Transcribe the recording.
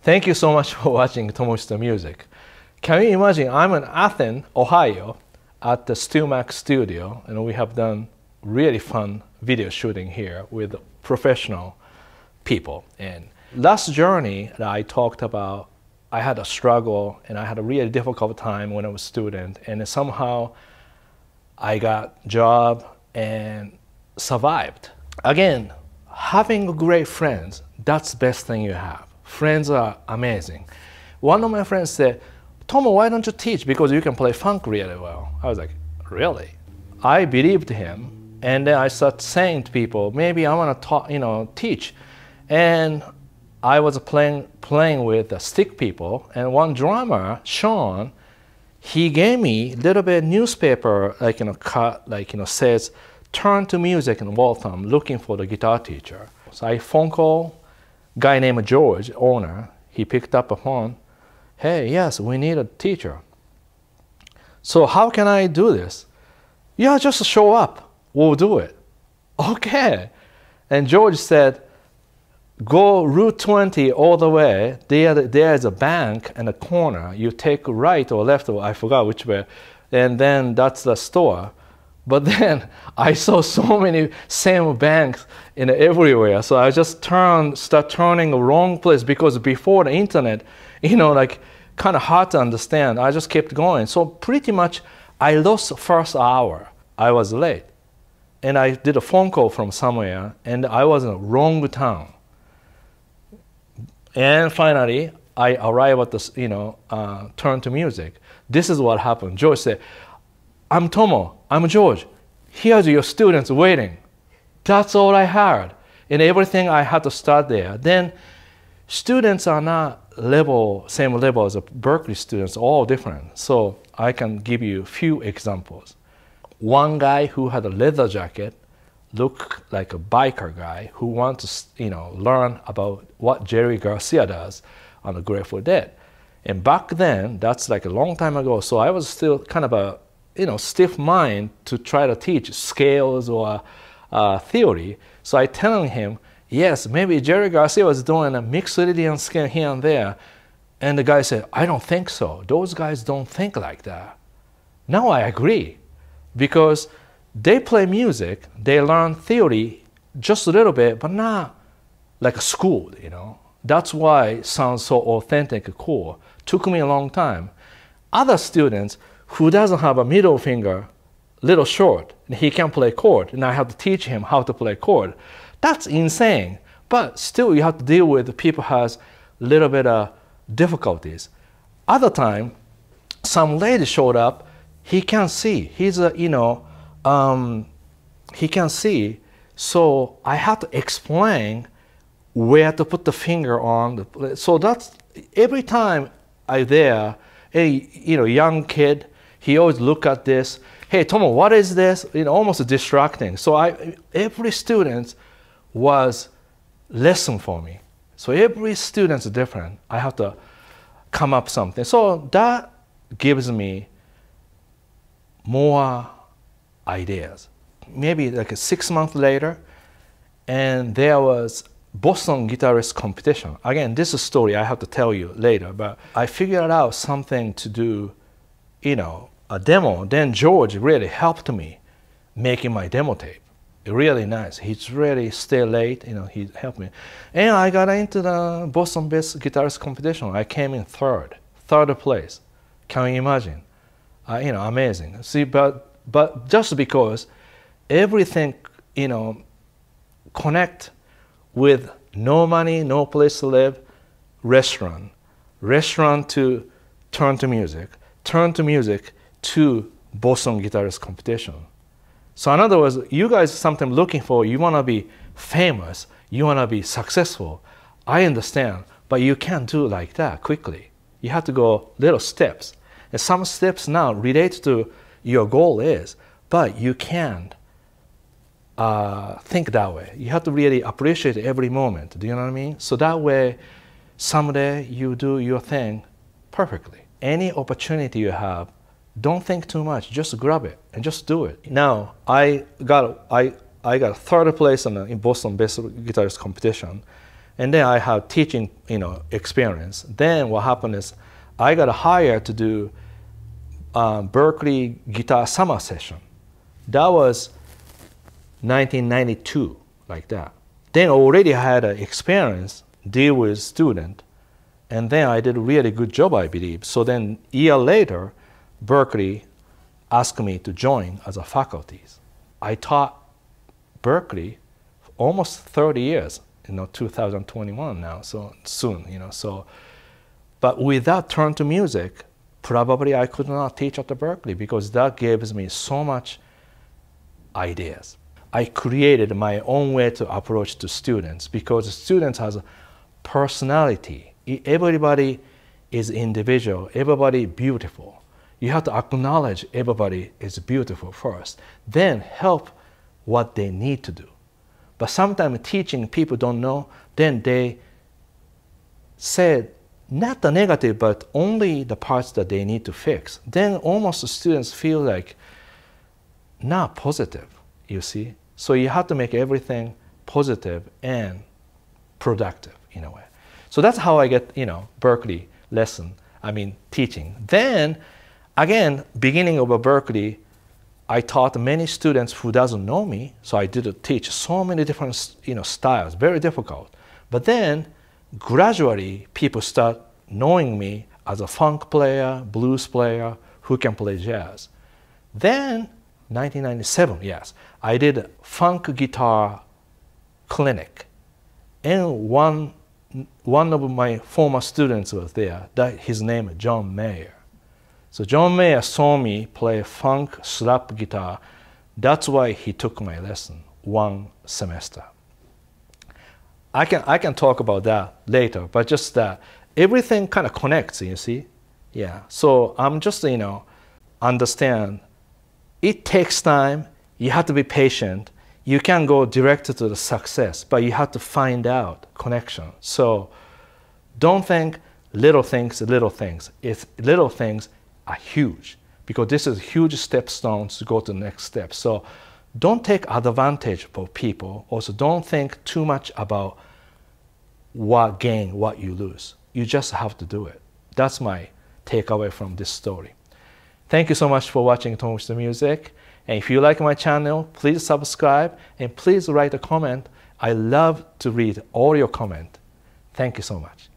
Thank you so much for watching Tomo Music. Can you imagine, I'm in Athens, Ohio, at the StewMac studio, and we have done really fun video shooting here with professional people. And last journey that I talked about, I had a struggle and I had a really difficult time when I was a student, and somehow I got job and survived. Again, having great friends, that's the best thing you have. Friends are amazing. One of my friends said, Tomo, why don't you teach? Because you can play funk really well. I was like, really? I believed him, and then I started saying to people, maybe I want to teach. And I was playing with the stick people, and one drummer, Sean, he gave me a little bit of newspaper, says, turn to music in Waltham, looking for the guitar teacher. So I phone call, guy named George, owner, he picked up a phone. Hey, yes, we need a teacher. So how can I do this? Yeah, just show up. We'll do it. Okay. And George said, go Route 20 all the way. There's a bank and a corner. You take right or left, or I forgot which way. And then that's the store. But then I saw so many same banks everywhere. So I just start turning the wrong place, because before the internet, kind of hard to understand. I just kept going. So pretty much I lost the first hour. I was late. And I did a phone call from somewhere, and I was in the wrong town. And finally, I arrived at this, turn to music. This is what happened. George said, I'm Tomo, I'm George. Here's your students waiting. That's all I heard. And everything I had to start there. Then students are not same level as Berkeley students, all different. So I can give you a few examples. One guy who had a leather jacket looked like a biker guy who wants to, learn about what Jerry Garcia does on the Grateful Dead. And back then, that's like a long time ago, so I was still kind of a, stiff mind to try to teach scales or theory. So I telling him, yes, maybe Jerry Garcia was doing a mixolydian scale here and there. And the guy said, I don't think so. Those guys don't think like that. Now I agree, because they play music, they learn theory just a little bit, but not like a school, That's why it sounds so authentic and cool. Took me a long time. Other students who doesn't have a middle finger, little short, and he can play chord, and I have to teach him how to play chord. That's insane. But still, you have to deal with people who has a little bit of difficulties. Other time, some lady showed up. He can't see. He's a, he can't see. So I had to explain where to put the finger on. So that's every time I there, a young kid, he always look at this. Hey, Tomo, what is this? Almost distracting. So every student was lesson for me. So every student's different. I have to come up something. So that gives me more ideas. Maybe like 6 months later, and there was Boston guitarist competition. Again, this is a story I have to tell you later, but I figured out something to do, a demo. Then George really helped me making my demo tape. Really nice. He's really stay late, he helped me. And I got into the Boston Best Guitarist competition. I came in third place. Can you imagine? Amazing. See, but just because everything, connect with no money, no place to live, restaurant to turn to music to Boston Guitarist competition. So in other words, you guys sometimes looking for, you want to be famous, you want to be successful. I understand, but you can't do it like that quickly. You have to go little steps. And some steps now relate to your goal is, but you can't think that way. You have to really appreciate every moment. Do you know what I mean? So that way, someday you do your thing perfectly. Any opportunity you have, don't think too much. Just grab it and just do it. Now, I got third place in Boston Best Guitarist competition, And then I have teaching, experience. Then what happened is I got hired to do Berkeley guitar summer session. That was 1992, like that. Then already I had experience, deal with student, and then I did a really good job, I believe. So then a year later, Berkeley asked me to join as a faculty. I taught Berkeley for almost 30 years, 2021 now, so soon, so. But without turn to music, probably I could not teach at the Berkeley, because that gives me so much ideas. I created my own way to approach to students, because students has a personality. Everybody is individual, everybody beautiful. You have to acknowledge everybody is beautiful first, then help what they need to do. But sometimes teaching people don't know, then they say not the negative, but only the parts that they need to fix. Then almost the students feel like not positive, you see. So you have to make everything positive and productive in a way. So that's how I get, Berkeley lesson, teaching. Then, again, beginning of a Berkeley, I taught many students who doesn't know me, so I did teach so many different, styles, very difficult. But then, gradually, people start knowing me as a funk player, blues player, who can play jazz. Then, 1997, yes, I did a funk guitar clinic. And one of my former students was there, his name is John Mayer. So John Mayer saw me play funk slap guitar. That's why he took my lesson, one semester. I can talk about that later, but just that everything kind of connects, you see? Yeah, so I'm just, understand it takes time, you have to be patient, you can't go direct to the success, but you have to find out connection. So don't think little things. It's little things are huge, because this is huge stepstones to go to the next step. So don't take advantage of people. Also, don't think too much about what gain, what you lose. You just have to do it. That's my takeaway from this story. Thank you so much for watching Tomo the Music. And if you like my channel, please subscribe and please write a comment. I love to read all your comments. Thank you so much.